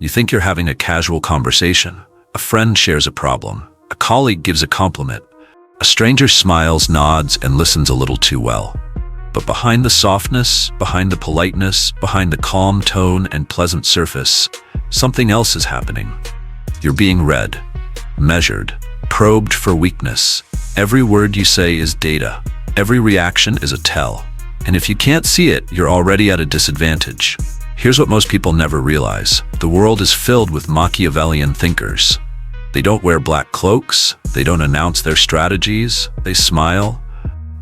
You think you're having a casual conversation. A friend shares a problem. A colleague gives a compliment. A stranger smiles, nods, and listens a little too well. But behind the softness, behind the politeness, behind the calm tone and pleasant surface, something else is happening. You're being read, measured, probed for weakness. Every word you say is data. Every reaction is a tell. And if you can't see it, you're already at a disadvantage. Here's what most people never realize. The world is filled with Machiavellian thinkers. They don't wear black cloaks. They don't announce their strategies. They smile.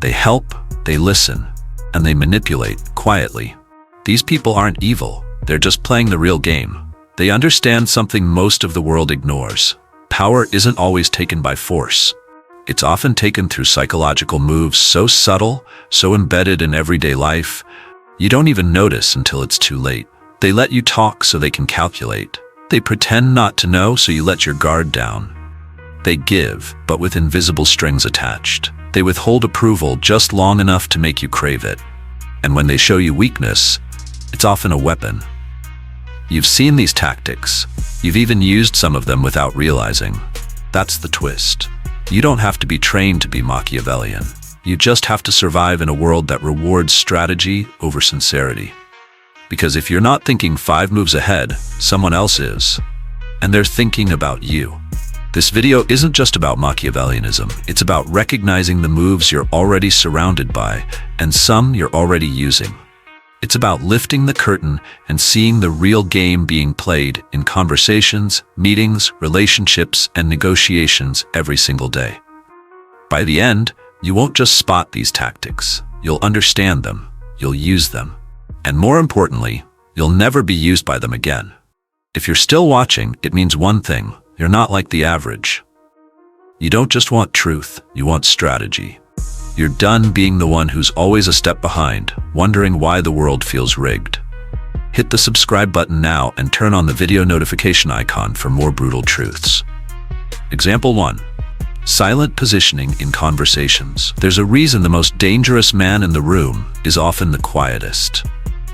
They help. They listen. And they manipulate quietly. These people aren't evil. They're just playing the real game. They understand something most of the world ignores. Power isn't always taken by force. It's often taken through psychological moves so subtle, so embedded in everyday life, you don't even notice until it's too late. They let you talk so they can calculate. They pretend not to know so you let your guard down. They give, but with invisible strings attached. They withhold approval just long enough to make you crave it. And when they show you weakness, it's often a weapon. You've seen these tactics. You've even used some of them without realizing. That's the twist. You don't have to be trained to be Machiavellian. You just have to survive in a world that rewards strategy over sincerity. Because if you're not thinking 5 moves ahead, someone else is. And they're thinking about you. This video isn't just about Machiavellianism. It's about recognizing the moves you're already surrounded by, and some you're already using. It's about lifting the curtain and seeing the real game being played in conversations, meetings, relationships, and negotiations every single day. By the end, you won't just spot these tactics. You'll understand them. You'll use them. And more importantly, you'll never be used by them again. If you're still watching, it means one thing. You're not like the average. You don't just want truth, you want strategy. You're done being the one who's always a step behind, wondering why the world feels rigged. Hit the subscribe button now and turn on the video notification icon for more brutal truths. Example 1. Silent positioning in conversations. There's a reason the most dangerous man in the room is often the quietest.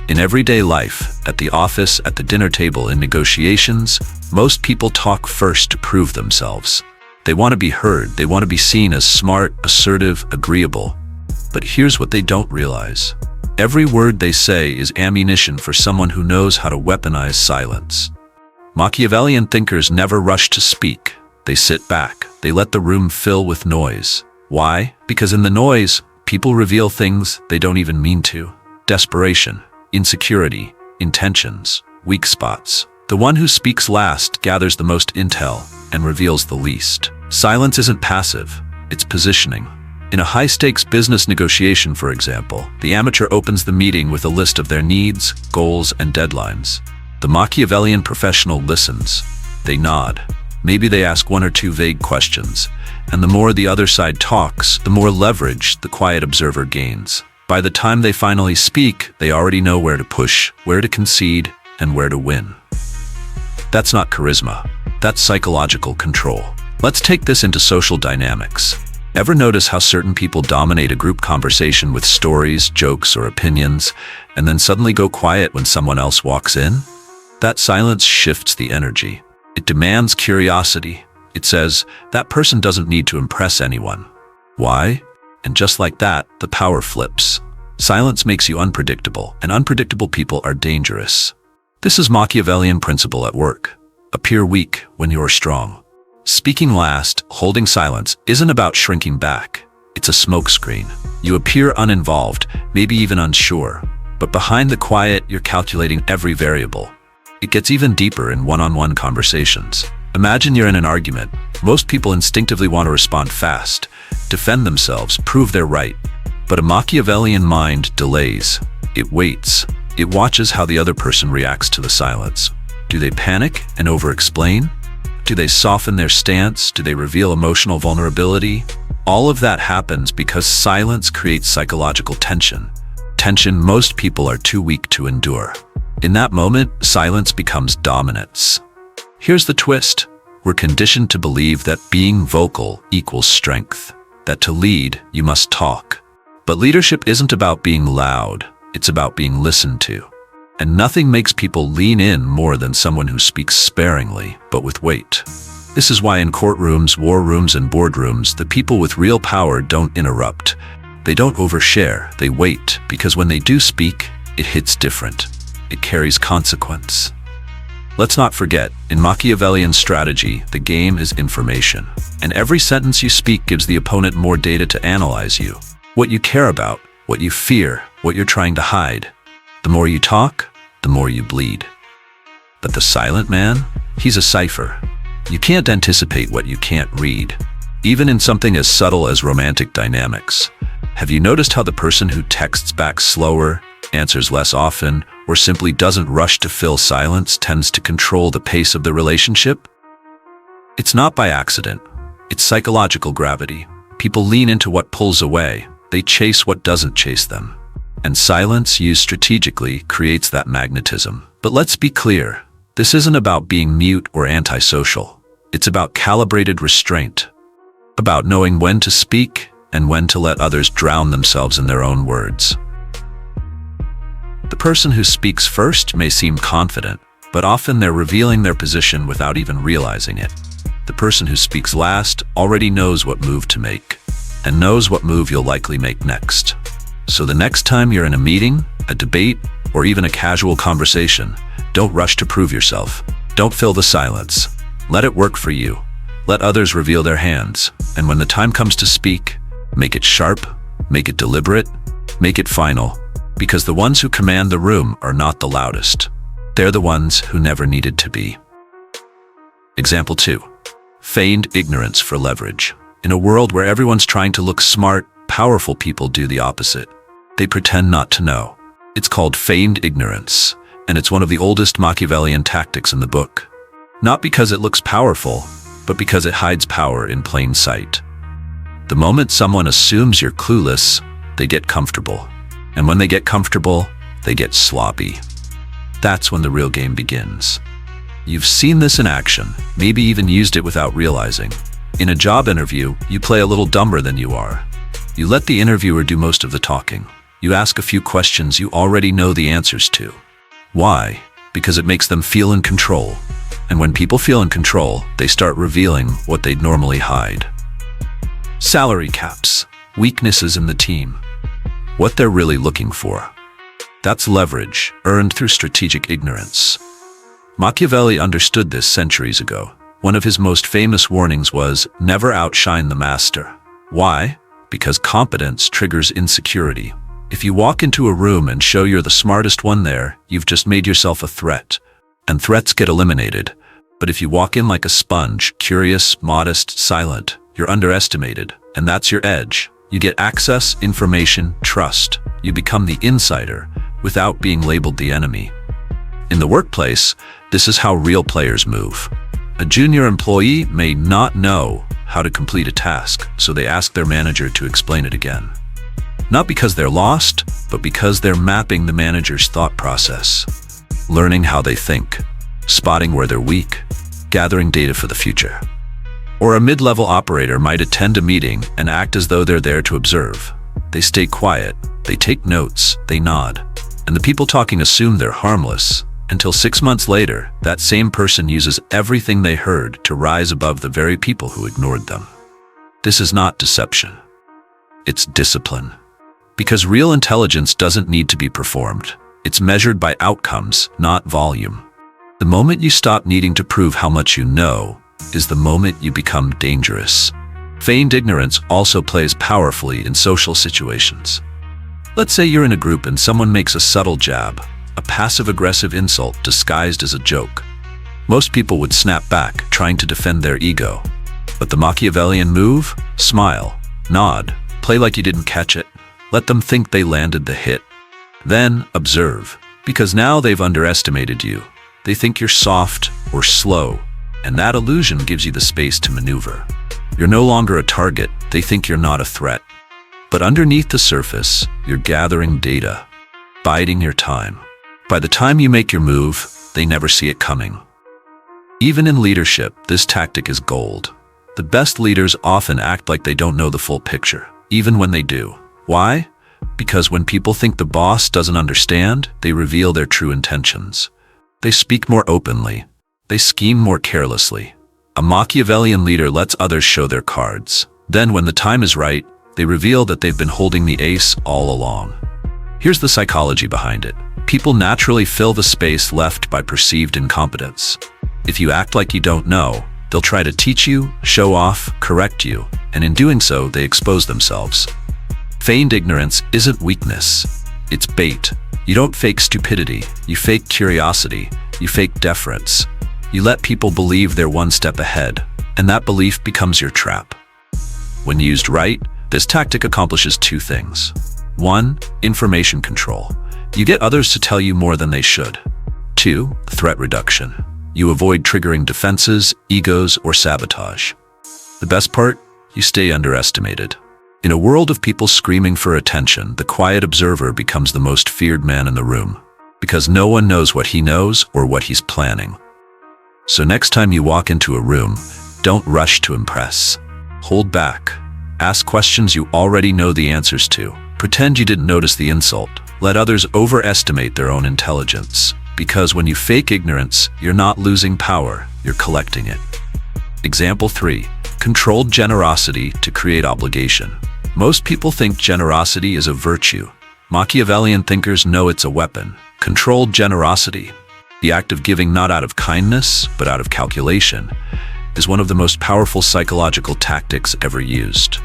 In everyday life, at the office, at the dinner table, in negotiations, most people talk first to prove themselves. They want to be heard. They want to be seen as smart, assertive, agreeable. But here's what they don't realize. Every word they say is ammunition for someone who knows how to weaponize silence. Machiavellian thinkers never rush to speak. They sit back. They let the room fill with noise. Why? Because in the noise, people reveal things they don't even mean to. Desperation, insecurity, intentions, weak spots. The one who speaks last gathers the most intel and reveals the least. Silence isn't passive, it's positioning. In a high-stakes business negotiation, for example, the amateur opens the meeting with a list of their needs, goals, and deadlines. The Machiavellian professional listens. They nod. Maybe they ask 1 or 2 vague questions. And the more the other side talks, the more leverage the quiet observer gains. By the time they finally speak, they already know where to push, where to concede, and where to win. That's not charisma. That's psychological control. Let's take this into social dynamics. Ever notice how certain people dominate a group conversation with stories, jokes, or opinions, and then suddenly go quiet when someone else walks in? That silence shifts the energy. It demands curiosity. It says, that person doesn't need to impress anyone. Why? And just like that, the power flips. Silence makes you unpredictable, and unpredictable people are dangerous. This is Machiavellian principle at work. Appear weak when you're strong. Speaking last, holding silence, isn't about shrinking back. It's a smokescreen. You appear uninvolved, maybe even unsure. But behind the quiet, you're calculating every variable. It gets even deeper in one-on-one conversations. Imagine you're in an argument. Most people instinctively want to respond fast, defend themselves, prove they're right. But a Machiavellian mind delays. It waits. It watches how the other person reacts to the silence. Do they panic and over-explain? Do they soften their stance? Do they reveal emotional vulnerability? All of that happens because silence creates psychological tension. Tension most people are too weak to endure. In that moment, silence becomes dominance. Here's the twist. We're conditioned to believe that being vocal equals strength, that to lead, you must talk. But leadership isn't about being loud. It's about being listened to. And nothing makes people lean in more than someone who speaks sparingly, but with weight. This is why in courtrooms, war rooms, and boardrooms, the people with real power don't interrupt. They don't overshare, they wait, because when they do speak, it hits different. It carries consequence. Let's not forget, in Machiavellian strategy, the game is information. And every sentence you speak gives the opponent more data to analyze you. What you care about, what you fear, what you're trying to hide. The more you talk, the more you bleed. But the silent man, he's a cipher. You can't anticipate what you can't read, even in something as subtle as romantic dynamics. Have you noticed how the person who texts back slower, answers less often, or simply doesn't rush to fill silence tends to control the pace of the relationship? It's not by accident. It's psychological gravity. People lean into what pulls away. They chase what doesn't chase them. And silence, used strategically, creates that magnetism. But let's be clear, this isn't about being mute or antisocial. It's about calibrated restraint, about knowing when to speak and when to let others drown themselves in their own words. The person who speaks first may seem confident, but often they're revealing their position without even realizing it. The person who speaks last already knows what move to make, and knows what move you'll likely make next. So the next time you're in a meeting, a debate, or even a casual conversation, don't rush to prove yourself. Don't fill the silence. Let it work for you. Let others reveal their hands. And when the time comes to speak, make it sharp, make it deliberate, make it final. Because the ones who command the room are not the loudest. They're the ones who never needed to be. Example 2. Feigned ignorance for leverage. In a world where everyone's trying to look smart, powerful people do the opposite. They pretend not to know. It's called feigned ignorance, and it's one of the oldest Machiavellian tactics in the book. Not because it looks powerful, but because it hides power in plain sight. The moment someone assumes you're clueless, they get comfortable. And when they get comfortable, they get sloppy. That's when the real game begins. You've seen this in action, maybe even used it without realizing. In a job interview, you play a little dumber than you are. You let the interviewer do most of the talking. You ask a few questions you already know the answers to. Why? Because it makes them feel in control. And when people feel in control, they start revealing what they'd normally hide. Salary caps, weaknesses in the team, what they're really looking for. That's leverage, earned through strategic ignorance. Machiavelli understood this centuries ago. One of his most famous warnings was, never outshine the master. Why? Because competence triggers insecurity. If you walk into a room and show you're the smartest one there, you've just made yourself a threat. And threats get eliminated. But if you walk in like a sponge, curious, modest, silent, you're underestimated. And that's your edge. You get access, information, trust. You become the insider without being labeled the enemy. In the workplace, this is how real players move. A junior employee may not know how to complete a task, so they ask their manager to explain it again. Not because they're lost, but because they're mapping the manager's thought process, learning how they think, spotting where they're weak, gathering data for the future. Or a mid-level operator might attend a meeting and act as though they're there to observe. They stay quiet, they take notes, they nod, and the people talking assume they're harmless, until 6 months later, that same person uses everything they heard to rise above the very people who ignored them. This is not deception. It's discipline. Because real intelligence doesn't need to be performed. It's measured by outcomes, not volume. The moment you stop needing to prove how much you know is the moment you become dangerous. Feigned ignorance also plays powerfully in social situations. Let's say you're in a group and someone makes a subtle jab, a passive-aggressive insult disguised as a joke. Most people would snap back, trying to defend their ego. But the Machiavellian move? Smile, nod, play like you didn't catch it. Let them think they landed the hit. Then observe, because now they've underestimated you. They think you're soft or slow, and that illusion gives you the space to maneuver. You're no longer a target, they think you're not a threat. But underneath the surface, you're gathering data, biding your time. By the time you make your move, they never see it coming. Even in leadership, this tactic is gold. The best leaders often act like they don't know the full picture, even when they do. Why? Because when people think the boss doesn't understand, they reveal their true intentions. They speak more openly. They scheme more carelessly. A Machiavellian leader lets others show their cards. Then, when the time is right, they reveal that they've been holding the ace all along. Here's the psychology behind it. People naturally fill the space left by perceived incompetence. If you act like you don't know, they'll try to teach you, show off, correct you, and in doing so, they expose themselves. Feigned ignorance isn't weakness. It's bait. You don't fake stupidity. You fake curiosity. You fake deference. You let people believe they're one step ahead, and that belief becomes your trap. When used right, this tactic accomplishes two things. 1. Information control. You get others to tell you more than they should. 2. Threat reduction. You avoid triggering defenses, egos, or sabotage. The best part? You stay underestimated. In a world of people screaming for attention, the quiet observer becomes the most feared man in the room, because no one knows what he knows or what he's planning. So next time you walk into a room, don't rush to impress. Hold back. Ask questions you already know the answers to. Pretend you didn't notice the insult. Let others overestimate their own intelligence. Because when you fake ignorance, you're not losing power, you're collecting it. Example 3. Controlled generosity to create obligation. Most people think generosity is a virtue. Machiavellian thinkers know it's a weapon. Controlled generosity, the act of giving not out of kindness, but out of calculation, is one of the most powerful psychological tactics ever used.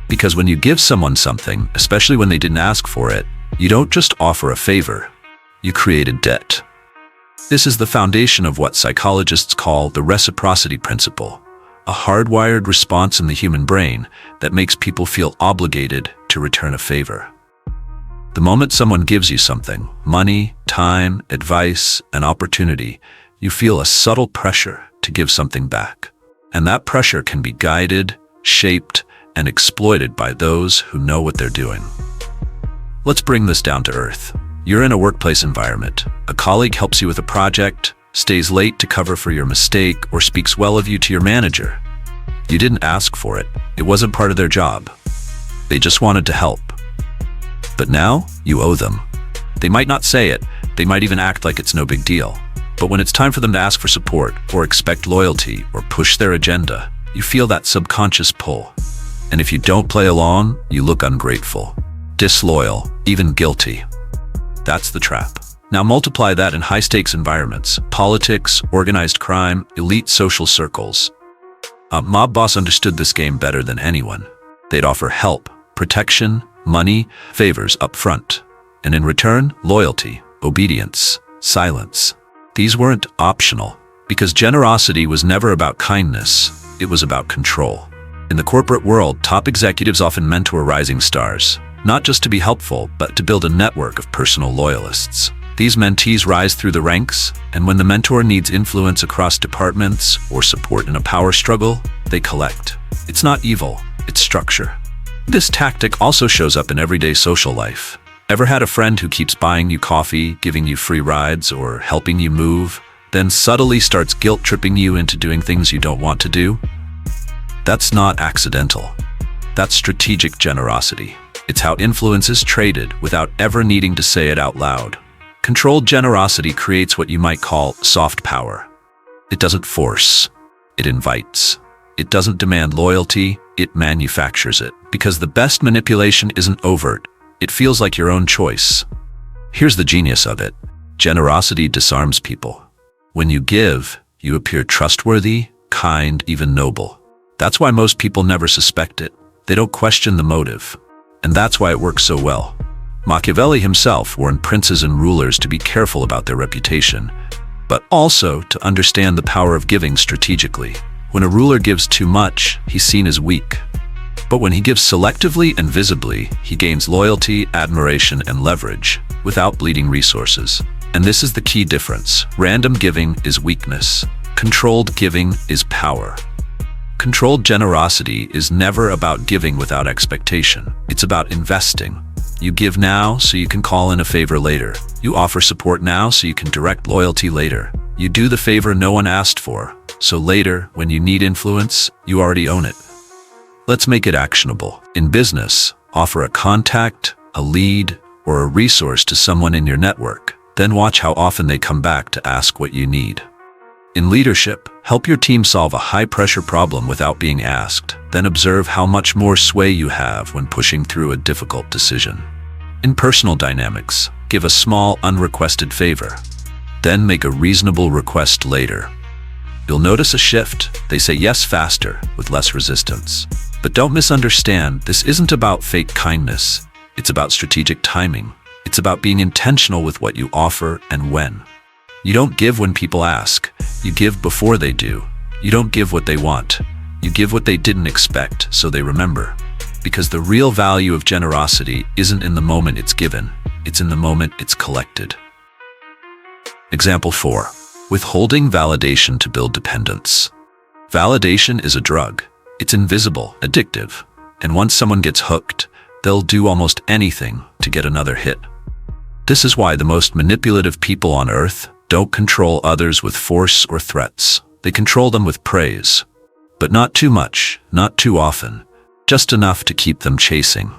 Because when you give someone something, especially when they didn't ask for it, you don't just offer a favor, you create a debt. This is the foundation of what psychologists call the reciprocity principle, a hardwired response in the human brain that makes people feel obligated to return a favor. The moment someone gives you something, money, time, advice, an opportunity, you feel a subtle pressure to give something back. And that pressure can be guided, shaped, and exploited by those who know what they're doing. Let's bring this down to earth. You're in a workplace environment. A colleague helps you with a project, stays late to cover for your mistake, or speaks well of you to your manager. You didn't ask for it. It wasn't part of their job. They just wanted to help. But now, you owe them. They might not say it. They might even act like it's no big deal. But when it's time for them to ask for support, or expect loyalty, or push their agenda, you feel that subconscious pull. And if you don't play along, you look ungrateful, disloyal, even guilty. That's the trap. Now multiply that in high-stakes environments, politics, organized crime, elite social circles. A mob boss understood this game better than anyone. They'd offer help, protection, money, favors up front. And in return, loyalty, obedience, silence. These weren't optional, because generosity was never about kindness, it was about control. In the corporate world, top executives often mentor rising stars, not just to be helpful, but to build a network of personal loyalists. These mentees rise through the ranks, and when the mentor needs influence across departments or support in a power struggle, they collect. It's not evil, it's structure. This tactic also shows up in everyday social life. Ever had a friend who keeps buying you coffee, giving you free rides, or helping you move, then subtly starts guilt-tripping you into doing things you don't want to do? That's not accidental. That's strategic generosity. It's how influence is traded without ever needing to say it out loud. Controlled generosity creates what you might call soft power. It doesn't force, it invites. It doesn't demand loyalty, it manufactures it. Because the best manipulation isn't overt, it feels like your own choice. Here's the genius of it. Generosity disarms people. When you give, you appear trustworthy, kind, even noble. That's why most people never suspect it. They don't question the motive. And that's why it works so well. Machiavelli himself warned princes and rulers to be careful about their reputation, but also to understand the power of giving strategically. When a ruler gives too much, he's seen as weak. But when he gives selectively and visibly, he gains loyalty, admiration, and leverage without bleeding resources. And this is the key difference. Random giving is weakness. Controlled giving is power. Controlled generosity is never about giving without expectation. It's about investing. You give now so you can call in a favor later. You offer support now so you can direct loyalty later. You do the favor no one asked for, so later, when you need influence, you already own it. Let's make it actionable. In business, offer a contact, a lead, or a resource to someone in your network, then watch how often they come back to ask what you need. In leadership, help your team solve a high-pressure problem without being asked, then observe how much more sway you have when pushing through a difficult decision. In personal dynamics, give a small, unrequested favor, then make a reasonable request later. You'll notice a shift. They say yes faster, with less resistance. But don't misunderstand, this isn't about fake kindness. It's about strategic timing. It's about being intentional with what you offer and when. You don't give when people ask. You give before they do. You don't give what they want. You give what they didn't expect, so they remember. Because the real value of generosity isn't in the moment it's given. It's in the moment it's collected. Example 4. Withholding validation to build dependence. Validation is a drug. It's invisible, addictive, and once someone gets hooked, they'll do almost anything to get another hit. This is why the most manipulative people on earth don't control others with force or threats. They control them with praise. But not too much, not too often, just enough to keep them chasing.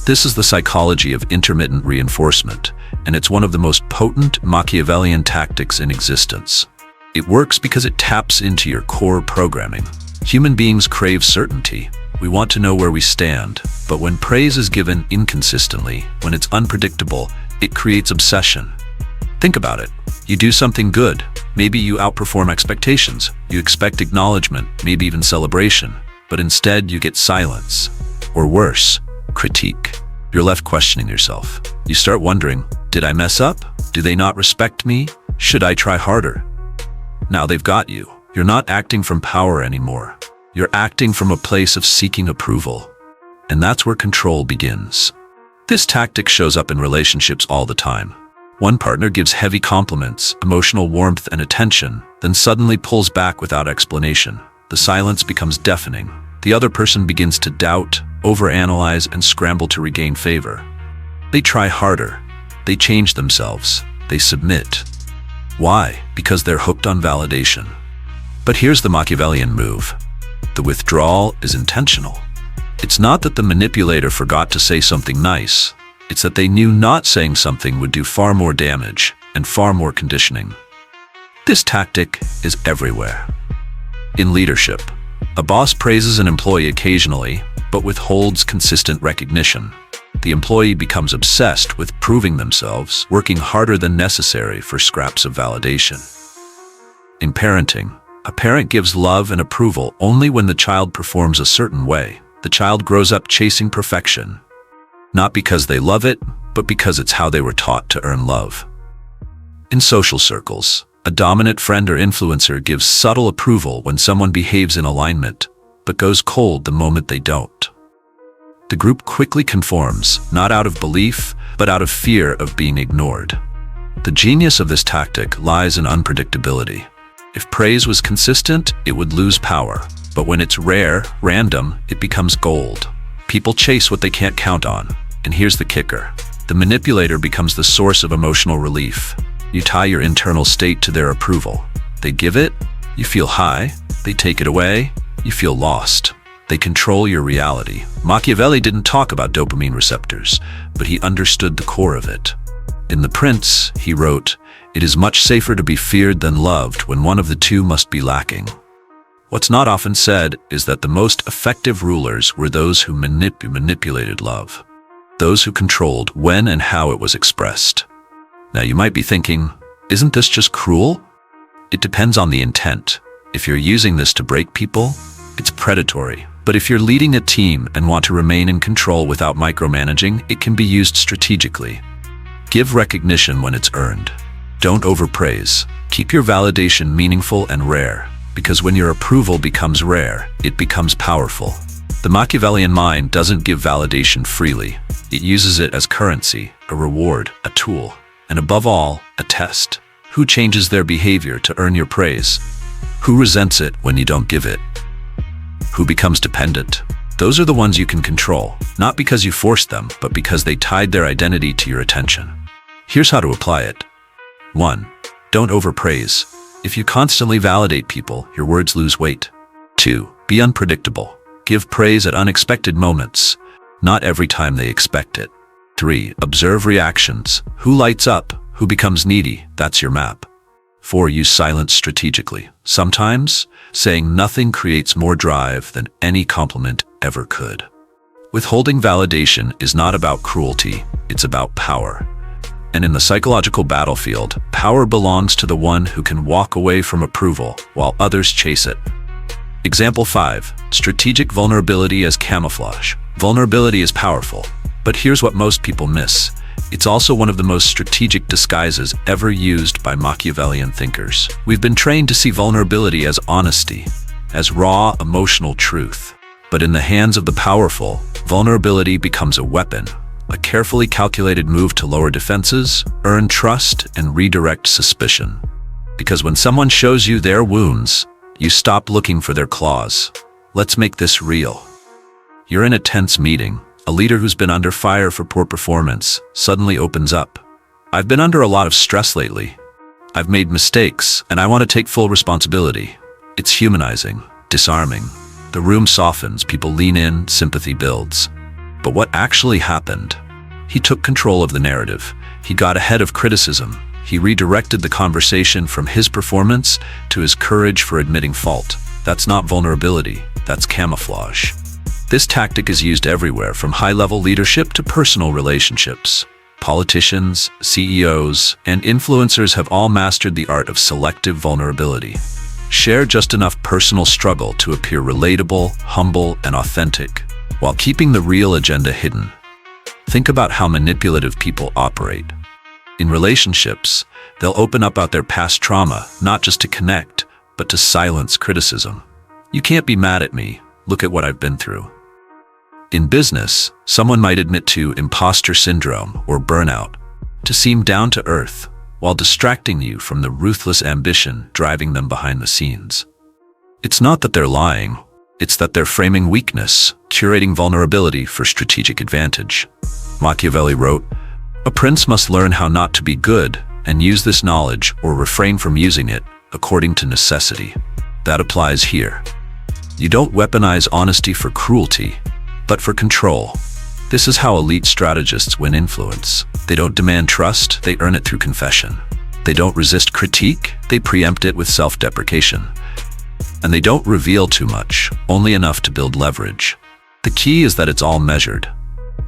This is the psychology of intermittent reinforcement, and it's one of the most potent Machiavellian tactics in existence. It works because it taps into your core programming. Human beings crave certainty. We want to know where we stand, but when praise is given inconsistently, when it's unpredictable, it creates obsession. Think about it. You do something good. Maybe you outperform expectations. You expect acknowledgement, maybe even celebration, but instead you get silence. Or worse, critique. You're left questioning yourself. You start wondering, did I mess up? Do they not respect me? Should I try harder? Now they've got you. You're not acting from power anymore. You're acting from a place of seeking approval. And that's where control begins. This tactic shows up in relationships all the time. One partner gives heavy compliments, emotional warmth and attention, then suddenly pulls back without explanation. The silence becomes deafening. The other person begins to doubt, overanalyze, and scramble to regain favor. They try harder. They change themselves. They submit. Why? Because they're hooked on validation. But here's the Machiavellian move. The withdrawal is intentional. It's not that the manipulator forgot to say something nice. It's that they knew not saying something would do far more damage and far more conditioning. This tactic is everywhere. In leadership, a boss praises an employee occasionally, but withholds consistent recognition. The employee becomes obsessed with proving themselves, working harder than necessary for scraps of validation. In parenting, a parent gives love and approval only when the child performs a certain way. The child grows up chasing perfection, not because they love it, but because it's how they were taught to earn love. In social circles, a dominant friend or influencer gives subtle approval when someone behaves in alignment, but goes cold the moment they don't. The group quickly conforms, not out of belief, but out of fear of being ignored. The genius of this tactic lies in unpredictability. If praise was consistent, it would lose power. But when it's rare, random, it becomes gold. People chase what they can't count on. And here's the kicker. The manipulator becomes the source of emotional relief. You tie your internal state to their approval. They give it, you feel high. They take it away, you feel lost. They control your reality. Machiavelli didn't talk about dopamine receptors, but he understood the core of it. In The Prince, he wrote, "It is much safer to be feared than loved when one of the two must be lacking." What's not often said is that the most effective rulers were those who manipulated love, those who controlled when and how it was expressed. Now you might be thinking, isn't this just cruel? It depends on the intent. If you're using this to break people, it's predatory. But if you're leading a team and want to remain in control without micromanaging, it can be used strategically. Give recognition when it's earned. Don't overpraise. Keep your validation meaningful and rare. Because when your approval becomes rare, it becomes powerful. The Machiavellian mind doesn't give validation freely. It uses it as currency, a reward, a tool, and above all, a test. Who changes their behavior to earn your praise? Who resents it when you don't give it? Who becomes dependent? Those are the ones you can control, not because you forced them, but because they tied their identity to your attention. Here's how to apply it. 1. Don't overpraise. If you constantly validate people, your words lose weight. 2. Be unpredictable. Give praise at unexpected moments, not every time they expect it. 3. Observe reactions. Who lights up? Who becomes needy? That's your map. 4. Use silence strategically. Sometimes, saying nothing creates more drive than any compliment ever could. Withholding validation is not about cruelty, it's about power. And in the psychological battlefield, power belongs to the one who can walk away from approval while others chase it. Example 5. Strategic vulnerability as camouflage. Vulnerability is powerful, but here's what most people miss. It's also one of the most strategic disguises ever used by Machiavellian thinkers. We've been trained to see vulnerability as honesty, as raw, emotional truth. But in the hands of the powerful, vulnerability becomes a weapon, a carefully calculated move to lower defenses, earn trust, and redirect suspicion. Because when someone shows you their wounds, you stop looking for their claws. Let's make this real. You're in a tense meeting. A leader who's been under fire for poor performance suddenly opens up. I've been under a lot of stress lately. I've made mistakes, and I want to take full responsibility. It's humanizing, disarming. The room softens, people lean in, sympathy builds. But what actually happened? He took control of the narrative. He got ahead of criticism. He redirected the conversation from his performance to his courage for admitting fault. That's not vulnerability, that's camouflage. This tactic is used everywhere, from high-level leadership to personal relationships. Politicians, CEOs, and influencers have all mastered the art of selective vulnerability. Share just enough personal struggle to appear relatable, humble, and authentic, while keeping the real agenda hidden. Think about how manipulative people operate. In relationships, they'll open up about their past trauma, not just to connect, but to silence criticism. You can't be mad at me. Look at what I've been through. In business, someone might admit to imposter syndrome or burnout to seem down to earth, while distracting you from the ruthless ambition driving them behind the scenes. It's not that they're lying, it's that they're framing weakness, curating vulnerability for strategic advantage. Machiavelli wrote, "A prince must learn how not to be good and use this knowledge or refrain from using it according to necessity." That applies here. You don't weaponize honesty for cruelty, but for control. This is how elite strategists win influence. They don't demand trust, they earn it through confession. They don't resist critique, they preempt it with self-deprecation. And they don't reveal too much, only enough to build leverage. The key is that it's all measured.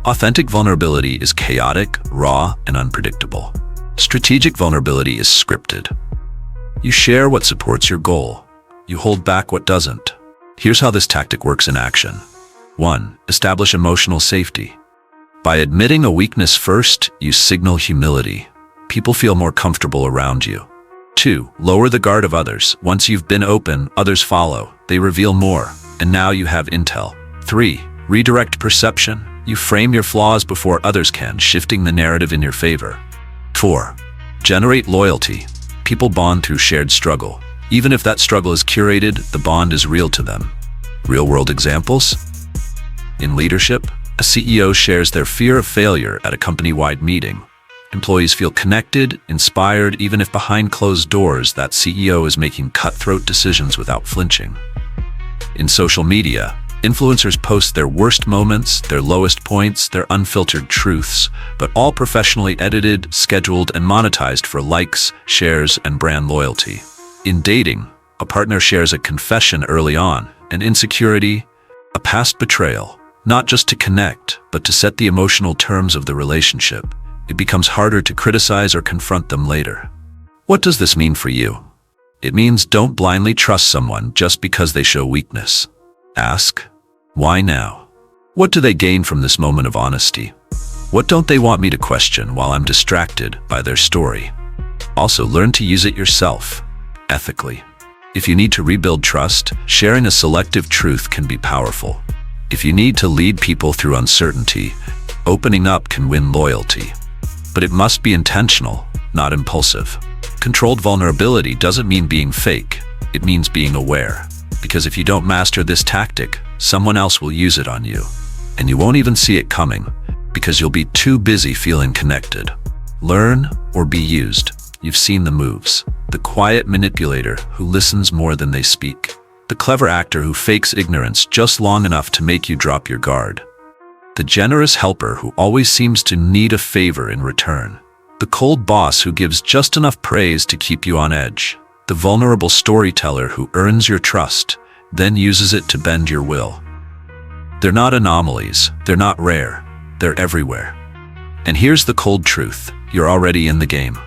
Authentic vulnerability is chaotic, raw, and unpredictable. Strategic vulnerability is scripted. You share what supports your goal. You hold back what doesn't. Here's how this tactic works in action. 1. Establish emotional safety. By admitting a weakness first, you signal humility. People feel more comfortable around you. 2. Lower the guard of others. Once you've been open, others follow. They reveal more, and now you have intel. 3. Redirect perception. You frame your flaws before others can, shifting the narrative in your favor. 4. Generate loyalty. People bond through shared struggle. Even if that struggle is curated, the bond is real to them. Real-world examples? In leadership, a CEO shares their fear of failure at a company-wide meeting. Employees feel connected, inspired, even if behind closed doors that CEO is making cutthroat decisions without flinching. In social media, influencers post their worst moments, their lowest points, their unfiltered truths, but all professionally edited, scheduled, and monetized for likes, shares, and brand loyalty. In dating, a partner shares a confession early on, an insecurity, a past betrayal, not just to connect, but to set the emotional terms of the relationship. It becomes harder to criticize or confront them later. What does this mean for you? It means don't blindly trust someone just because they show weakness. Ask, why now? What do they gain from this moment of honesty? What don't they want me to question while I'm distracted by their story? Also, learn to use it yourself, ethically. If you need to rebuild trust, sharing a selective truth can be powerful. If you need to lead people through uncertainty, opening up can win loyalty. But it must be intentional, not impulsive. Controlled vulnerability doesn't mean being fake, it means being aware. Because if you don't master this tactic, someone else will use it on you. And you won't even see it coming, because you'll be too busy feeling connected. Learn or be used. You've seen the moves. The quiet manipulator who listens more than they speak. The clever actor who fakes ignorance just long enough to make you drop your guard. The generous helper who always seems to need a favor in return. The cold boss who gives just enough praise to keep you on edge. The vulnerable storyteller who earns your trust, then uses it to bend your will. They're not anomalies, they're not rare, they're everywhere. And here's the cold truth, you're already in the game.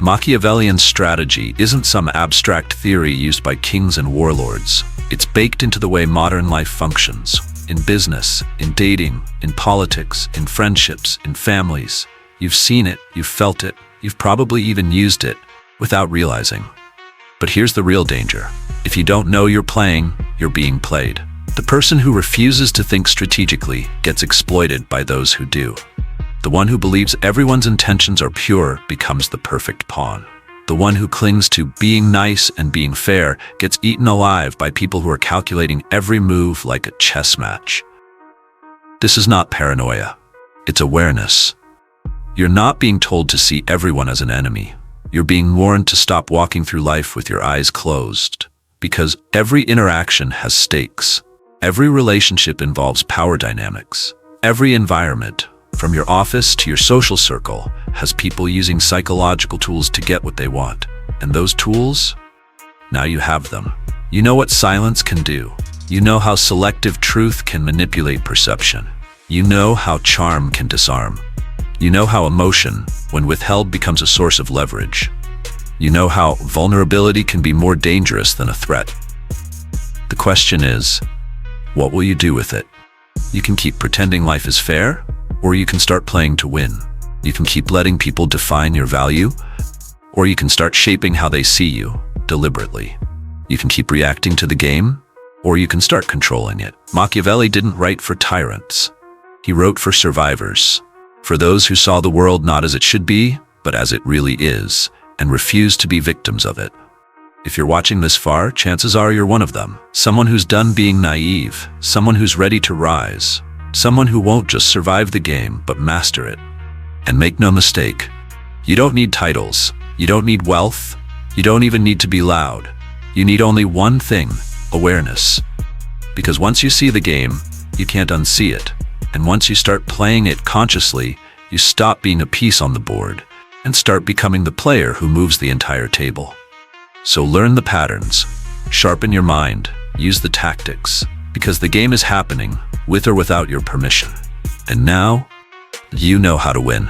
Machiavellian strategy isn't some abstract theory used by kings and warlords. It's baked into the way modern life functions. In business, in dating, in politics, in friendships, in families. You've seen it, you've felt it, you've probably even used it without realizing. But here's the real danger. If you don't know you're playing, you're being played. The person who refuses to think strategically gets exploited by those who do. The one who believes everyone's intentions are pure becomes the perfect pawn. The one who clings to being nice and being fair gets eaten alive by people who are calculating every move like a chess match. This is not paranoia. It's awareness. You're not being told to see everyone as an enemy. You're being warned to stop walking through life with your eyes closed. Because every interaction has stakes. Every relationship involves power dynamics. Every environment, from your office to your social circle, has people using psychological tools to get what they want. And those tools? Now you have them. You know what silence can do. You know how selective truth can manipulate perception. You know how charm can disarm. You know how emotion, when withheld, becomes a source of leverage. You know how vulnerability can be more dangerous than a threat. The question is, what will you do with it? You can keep pretending life is fair, or you can start playing to win. You can keep letting people define your value, or you can start shaping how they see you, deliberately. You can keep reacting to the game, or you can start controlling it. Machiavelli didn't write for tyrants. He wrote for survivors. For those who saw the world not as it should be, but as it really is, and refused to be victims of it. If you're watching this far, chances are you're one of them. Someone who's done being naive, someone who's ready to rise, someone who won't just survive the game, but master it. And make no mistake, you don't need titles, you don't need wealth, you don't even need to be loud. You need only one thing, awareness. Because once you see the game, you can't unsee it. And once you start playing it consciously, you stop being a piece on the board and start becoming the player who moves the entire table. So learn the patterns, sharpen your mind, use the tactics, because the game is happening with or without your permission. And now, you know how to win.